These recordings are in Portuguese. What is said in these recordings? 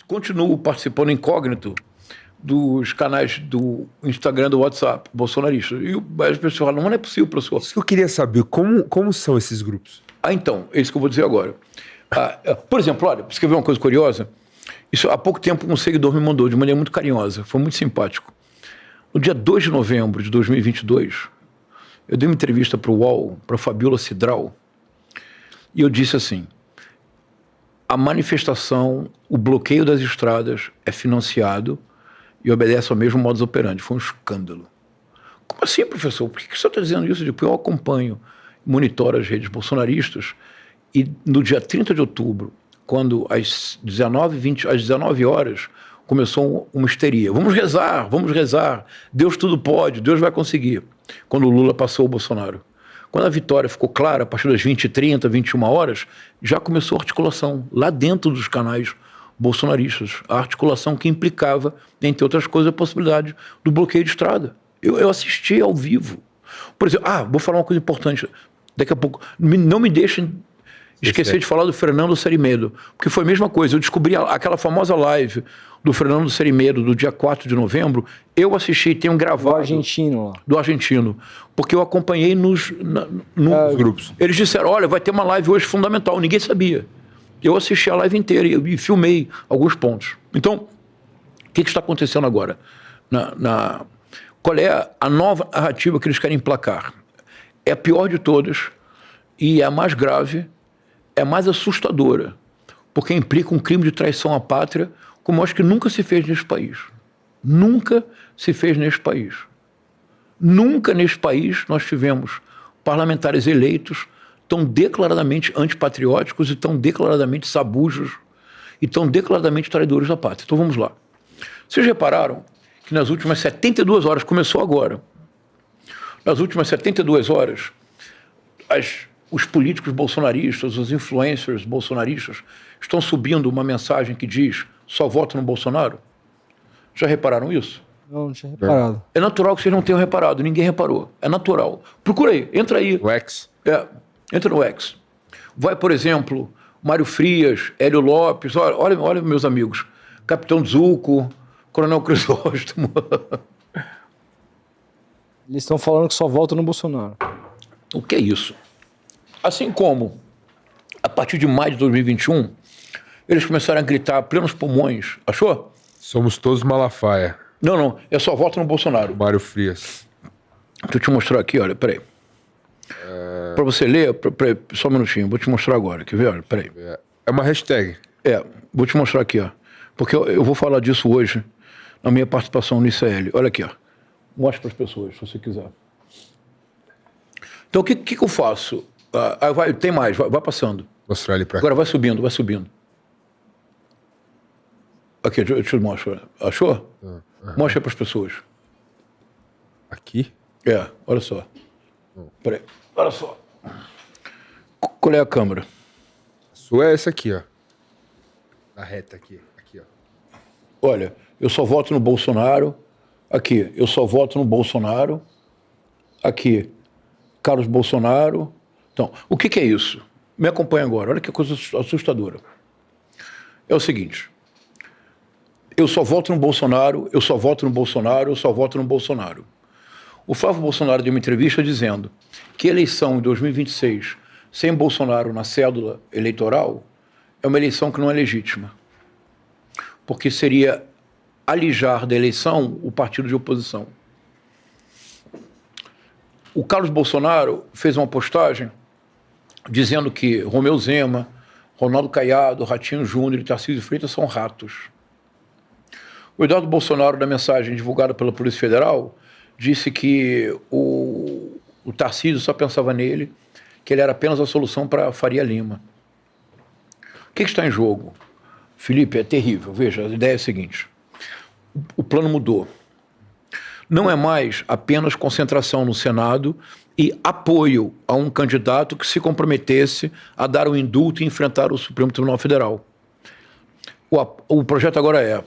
continuo participando incógnito dos canais do Instagram, do WhatsApp, bolsonarista. E as pessoas falam, não é possível, professor. Isso que eu queria saber, como são esses grupos? Então, é isso que eu vou dizer agora. Por exemplo, olha, você quer ver uma coisa curiosa? Isso, há pouco tempo, um seguidor me mandou de maneira muito carinhosa, foi muito simpático. No dia 2 de novembro de 2022, eu dei uma entrevista para o UOL, para a Fabiola Cidral, e eu disse assim, a manifestação, o bloqueio das estradas é financiado e obedece ao mesmo modus operandi. Foi um escândalo. Como assim, professor? Por que você está dizendo isso? Eu acompanho, monitoro as redes bolsonaristas e no dia 30 de outubro, quando às 19 horas, começou uma histeria. Vamos rezar. Deus tudo pode, Deus vai conseguir. Quando o Lula passou o Bolsonaro. Quando a vitória ficou clara, a partir das 20h30, 21 horas, já começou a articulação lá dentro dos canais bolsonaristas. A articulação que implicava, entre outras coisas, a possibilidade do bloqueio de estrada. Eu assisti ao vivo. Por exemplo, vou falar uma coisa importante. Daqui a pouco, não me deixem esquecer de falar do Fernando Serimedo, porque foi a mesma coisa. Eu descobri aquela famosa live do Fernando Serimedo, do dia 4 de novembro, eu assisti, tenho gravado. Do argentino lá. Do argentino. Porque eu acompanhei nos grupos. Eles disseram, olha, vai ter uma live hoje fundamental. Ninguém sabia. Eu assisti a live inteira e filmei alguns pontos. Então, o que está acontecendo agora? Qual é a nova narrativa que eles querem emplacar? É a pior de todas e é a mais grave, é a mais assustadora, porque implica um crime de traição à pátria, como eu acho que nunca se fez neste país. Nunca se fez neste país. Nunca neste país nós tivemos parlamentares eleitos tão declaradamente antipatrióticos e tão declaradamente sabujos e tão declaradamente traidores da pátria. Então vamos lá. Vocês repararam que nas últimas 72 horas, começou agora, nas últimas 72 horas, os políticos bolsonaristas, os influencers bolsonaristas, estão subindo uma mensagem que diz só voto no Bolsonaro? Já repararam isso? Não tinha reparado. É natural que vocês não tenham reparado, ninguém reparou. É natural. Procura aí, entra aí. O X? Entra no X. Vai, por exemplo, Mário Frias, Hélio Lopes, olha meus amigos, Capitão Zucco, Coronel Crisóstomo. Eles estão falando que só volta no Bolsonaro. O que é isso? Assim como, a partir de maio de 2021, eles começaram a gritar a plenos pulmões. Achou? Somos todos Malafaia. Não, é só voto no Bolsonaro. Mário Frias. Deixa eu te mostrar aqui, olha, peraí. Para você ler, peraí, só um minutinho, vou te mostrar agora, quer ver? Olha, peraí. É uma hashtag. Vou te mostrar aqui, ó. Porque eu vou falar disso hoje, na minha participação no ICL. Olha aqui, ó. Mostra para as pessoas, se você quiser. Então, o que eu faço? Tem mais, vai passando. Mostrar ele para cá. Agora vai subindo. Aqui, deixa eu mostrar. Achou? Mostra para as pessoas. Aqui? Olha só. Peraí, olha só. Qual é a câmera? A sua é essa aqui, ó. Na reta aqui, ó. Olha, eu só voto no Bolsonaro. Aqui, eu só voto no Bolsonaro. Aqui, Carlos Bolsonaro. Então, o que é isso? Me acompanha agora, olha que coisa assustadora. É o seguinte, eu só voto no Bolsonaro, eu só voto no Bolsonaro, eu só voto no Bolsonaro. O Flávio Bolsonaro deu uma entrevista dizendo que a eleição em 2026, sem Bolsonaro na cédula eleitoral, é uma eleição que não é legítima. Porque seria alijar da eleição o partido de oposição. O Carlos Bolsonaro fez uma postagem dizendo que Romeu Zema, Ronaldo Caiado, Ratinho Júnior e Tarcísio Freitas são ratos. O Eduardo Bolsonaro, na mensagem divulgada pela Polícia Federal, disse que o Tarcísio só pensava nele, que ele era apenas a solução para Faria Lima. O que está em jogo? Felipe, é terrível. Veja, a ideia é a seguinte. O plano mudou. Não é mais apenas concentração no Senado e apoio a um candidato que se comprometesse a dar um indulto e enfrentar o Supremo Tribunal Federal. O projeto agora é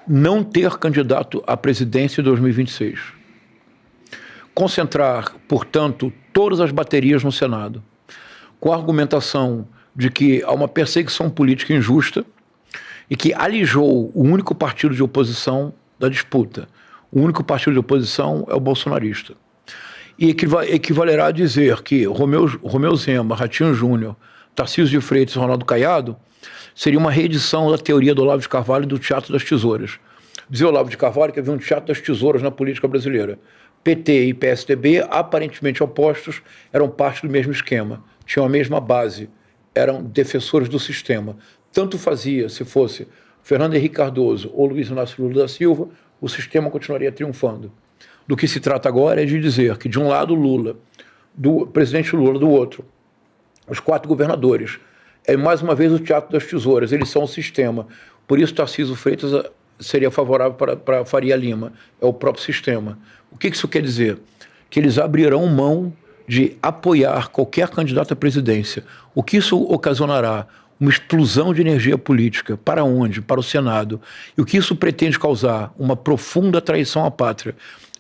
não ter candidato à presidência em 2026. Concentrar, portanto, todas as baterias no Senado, com a argumentação de que há uma perseguição política injusta e que alijou o único partido de oposição da disputa. O único partido de oposição é o bolsonarista. E equivalerá a dizer que Romeu Zema, Ratinho Júnior, Tarcísio de Freitas e Ronaldo Caiado seria uma reedição da teoria do Olavo de Carvalho e do Teatro das Tesouras. Dizia o Olavo de Carvalho que havia um Teatro das Tesouras na política brasileira. PT e PSDB, aparentemente opostos, eram parte do mesmo esquema, tinham a mesma base, eram defensores do sistema. Tanto fazia se fosse Fernando Henrique Cardoso ou Luiz Inácio Lula da Silva, o sistema continuaria triunfando. Do que se trata agora é de dizer que, de um lado, Lula, do presidente Lula, do outro, os 4 governadores. É mais uma vez o Teatro das Tesouras, eles são o sistema. Por isso, Tarcísio Freitas seria favorável para Faria Lima, é o próprio sistema. O que isso quer dizer? Que eles abrirão mão de apoiar qualquer candidato à presidência. O que isso ocasionará? Uma explosão de energia política. Para onde? Para o Senado. E o que isso pretende causar? Uma profunda traição à pátria.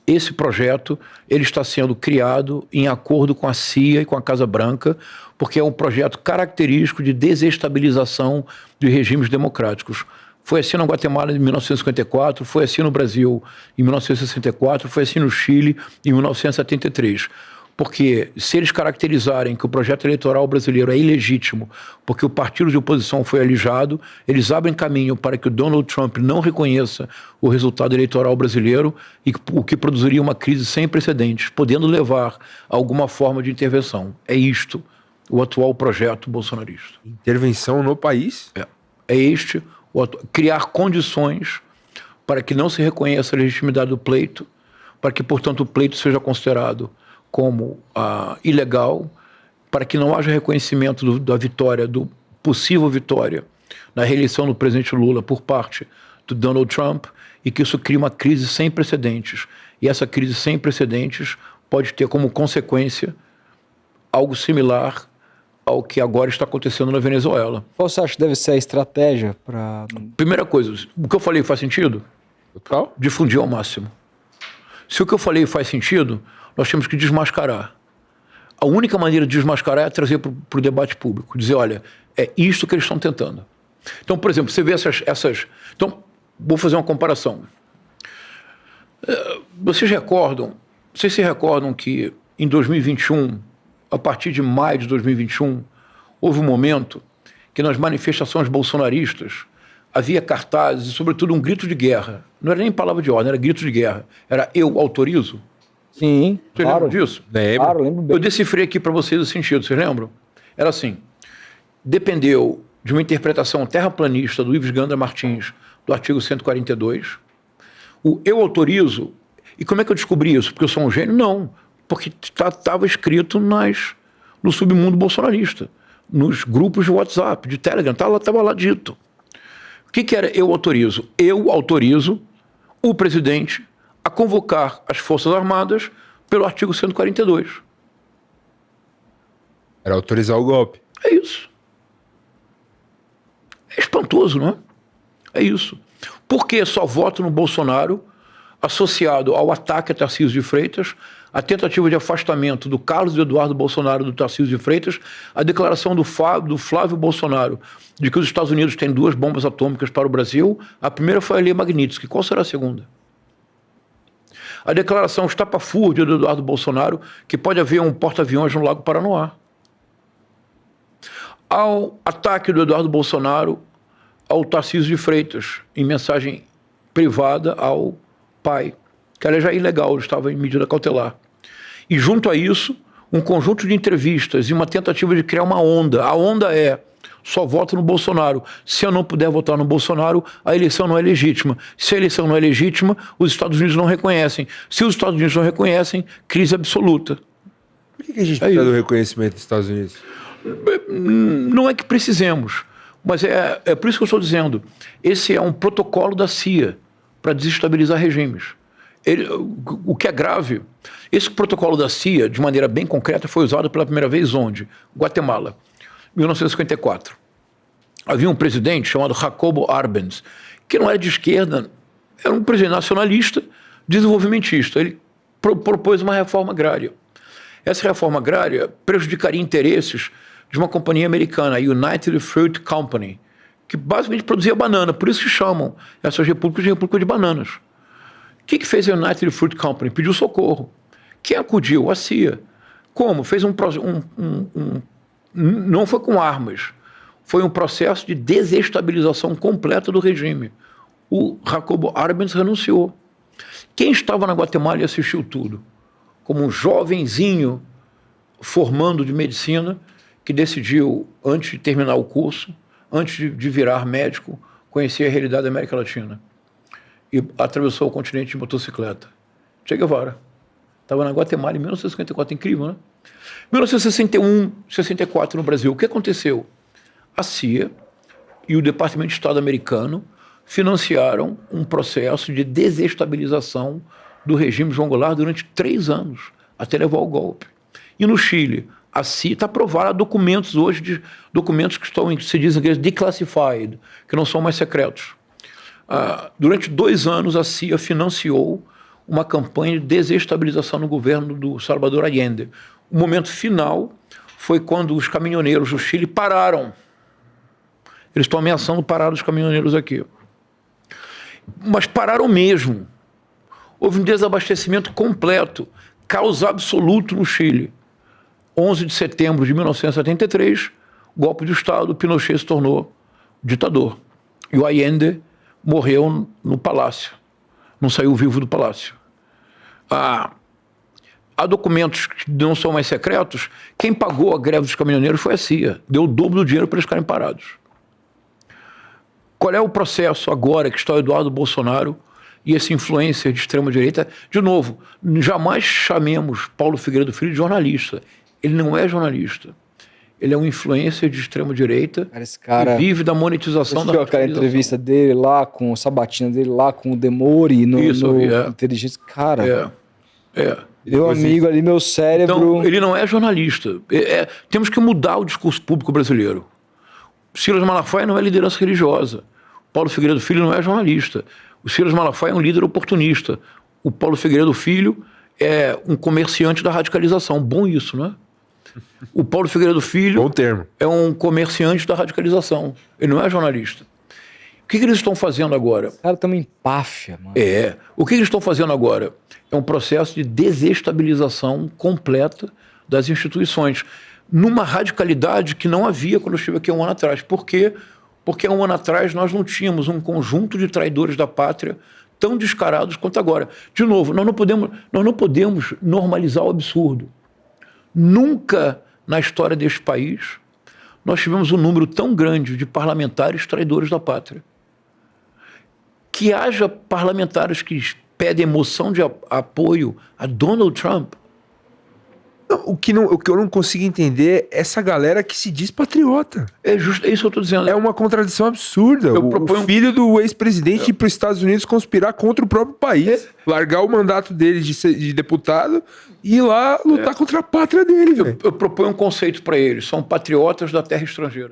Esse projeto ele está sendo criado em acordo com a CIA e com a Casa Branca, porque é um projeto característico de desestabilização de regimes democráticos. Foi assim na Guatemala em 1954, foi assim no Brasil em 1964, foi assim no Chile em 1973. Porque se eles caracterizarem que o projeto eleitoral brasileiro é ilegítimo, porque o partido de oposição foi alijado, eles abrem caminho para que o Donald Trump não reconheça o resultado eleitoral brasileiro, e o que produziria uma crise sem precedentes, podendo levar a alguma forma de intervenção. É isto o atual projeto bolsonarista. Intervenção no país? É este, criar condições para que não se reconheça a legitimidade do pleito, para que, portanto, o pleito seja considerado como ilegal, para que não haja reconhecimento da vitória, do possível vitória na reeleição do presidente Lula por parte do Donald Trump, e que isso crie uma crise sem precedentes. E essa crise sem precedentes pode ter como consequência algo similar ao que agora está acontecendo na Venezuela. Qual você acha que deve ser a estratégia para... Primeira coisa, o que eu falei faz sentido? Total. Difundir ao máximo. Se o que eu falei faz sentido, nós temos que desmascarar. A única maneira de desmascarar é trazer para o debate público. Dizer, olha, é isto que eles estão tentando. Então, por exemplo, você vê essas... Então, vou fazer uma comparação. Vocês se recordam que em 2021, a partir de maio de 2021, houve um momento que nas manifestações bolsonaristas havia cartazes e, sobretudo, um grito de guerra. Não era nem palavra de ordem, era grito de guerra. Era eu autorizo. Sim, Vocês claro. lembram disso? Lembro. Claro, lembro bem. Eu decifrei aqui para vocês o sentido, vocês lembram? Era assim, dependeu de uma interpretação terraplanista do Ives Gandra Martins, do artigo 142, o eu autorizo, e como é que eu descobri isso? Porque eu sou um gênio? Não, porque estava escrito no submundo bolsonarista, nos grupos de WhatsApp, de Telegram, estava lá dito. O que era eu autorizo? Eu autorizo o presidente a convocar as Forças Armadas pelo artigo 142. Era autorizar o golpe. É isso. É espantoso, não é? É isso. Por que só voto no Bolsonaro associado ao ataque a Tarcísio de Freitas, a tentativa de afastamento do Carlos Eduardo Bolsonaro do Tarcísio de Freitas, a declaração do Flávio Bolsonaro de que os Estados Unidos têm 2 bombas atômicas para o Brasil? A primeira foi a Lei Magnitsky. Qual será a segunda? A declaração estapafúrdia do Eduardo Bolsonaro que pode haver um porta-aviões no Lago Paranoá. Ao ataque do Eduardo Bolsonaro ao Tarcísio de Freitas, em mensagem privada ao pai, que aliás já é ilegal, ele estava em medida cautelar. E junto a isso, um conjunto de entrevistas e uma tentativa de criar uma onda. A onda é, só voto no Bolsonaro. Se eu não puder votar no Bolsonaro, a eleição não é legítima. Se a eleição não é legítima, os Estados Unidos não reconhecem. Se os Estados Unidos não reconhecem, crise absoluta. Por que a gente precisa do reconhecimento dos Estados Unidos? Não é que precisemos, mas é por isso que eu estou dizendo, esse é um protocolo da CIA para desestabilizar regimes. O que é grave, esse protocolo da CIA, de maneira bem concreta, foi usado pela primeira vez onde? Guatemala, 1954. Havia um presidente chamado Jacobo Arbenz, que não era de esquerda, era um presidente nacionalista, desenvolvimentista. Ele propôs uma reforma agrária. Essa reforma agrária prejudicaria interesses de uma companhia americana, a United Fruit Company, que basicamente produzia banana, por isso que chamam essas repúblicas de república de bananas. O que fez a United Fruit Company? Pediu socorro. Quem acudiu? A CIA. Como? Fez não foi com armas, foi um processo de desestabilização completa do regime. O Jacobo Arbenz renunciou. Quem estava na Guatemala e assistiu tudo? Como um jovenzinho formando de medicina que decidiu, antes de terminar o curso, antes de virar médico, conhecer a realidade da América Latina. E atravessou o continente de motocicleta. Che Guevara. Estava na Guatemala em 1954, incrível, né? 1961, 64 no Brasil. O que aconteceu? A CIA e o Departamento de Estado americano financiaram um processo de desestabilização do regime João Goulart durante 3 anos, até levar ao golpe. E no Chile, a CIA está provada documentos hoje, documentos que estão, se diz em inglês, declassified, que não são mais secretos. Durante 2 anos, a CIA financiou uma campanha de desestabilização no governo do Salvador Allende. O momento final foi quando os caminhoneiros do Chile pararam. Eles estão ameaçando parar os caminhoneiros aqui. Mas pararam mesmo. Houve um desabastecimento completo, caos absoluto no Chile. 11 de setembro de 1973, golpe de Estado, Pinochet se tornou ditador. E o Allende morreu no palácio. Não saiu vivo do palácio. Há documentos que não são mais secretos. Quem pagou a greve dos caminhoneiros foi a CIA. Deu o dobro do dinheiro para eles ficarem parados. Qual é o processo agora que está o Eduardo Bolsonaro e esse influencer de extrema-direita? De novo, jamais chamemos Paulo Figueiredo Filho de jornalista. Ele não é jornalista. Ele é um influencer de extrema-direita que vive da monetização da aquela entrevista dele lá, com o Sabatina dele lá, com o Demori no Inteligência. Cara, meu amigo ali, meu cérebro... Então, ele não é jornalista. Temos que mudar o discurso público brasileiro. Silas Malafaia não é liderança religiosa. Paulo Figueiredo Filho não é jornalista. O Silas Malafaia é um líder oportunista. O Paulo Figueiredo Filho é um comerciante da radicalização. Bom isso, né? O Paulo Figueiredo Filho bom termo. É um comerciante da radicalização. Ele não é jornalista. O que eles estão fazendo agora? Os caras estão em empáfia, mano. O que eles estão fazendo agora? É um processo de desestabilização completa das instituições, numa radicalidade que não havia quando eu estive aqui 1 ano atrás. Por quê? Porque 1 ano atrás nós não tínhamos um conjunto de traidores da pátria tão descarados quanto agora. De novo, nós não podemos normalizar o absurdo. Nunca na história deste país nós tivemos um número tão grande de parlamentares traidores da pátria. Que haja parlamentares que pedem moção de apoio a Donald Trump. O que eu não consigo entender é essa galera que se diz patriota. É isso que eu estou dizendo. É uma contradição absurda. O filho do ex-presidente ir para os Estados Unidos conspirar contra o próprio país. Largar o mandato dele de deputado e ir lá lutar contra a pátria dele. Eu proponho um conceito para eles. São patriotas da terra estrangeira.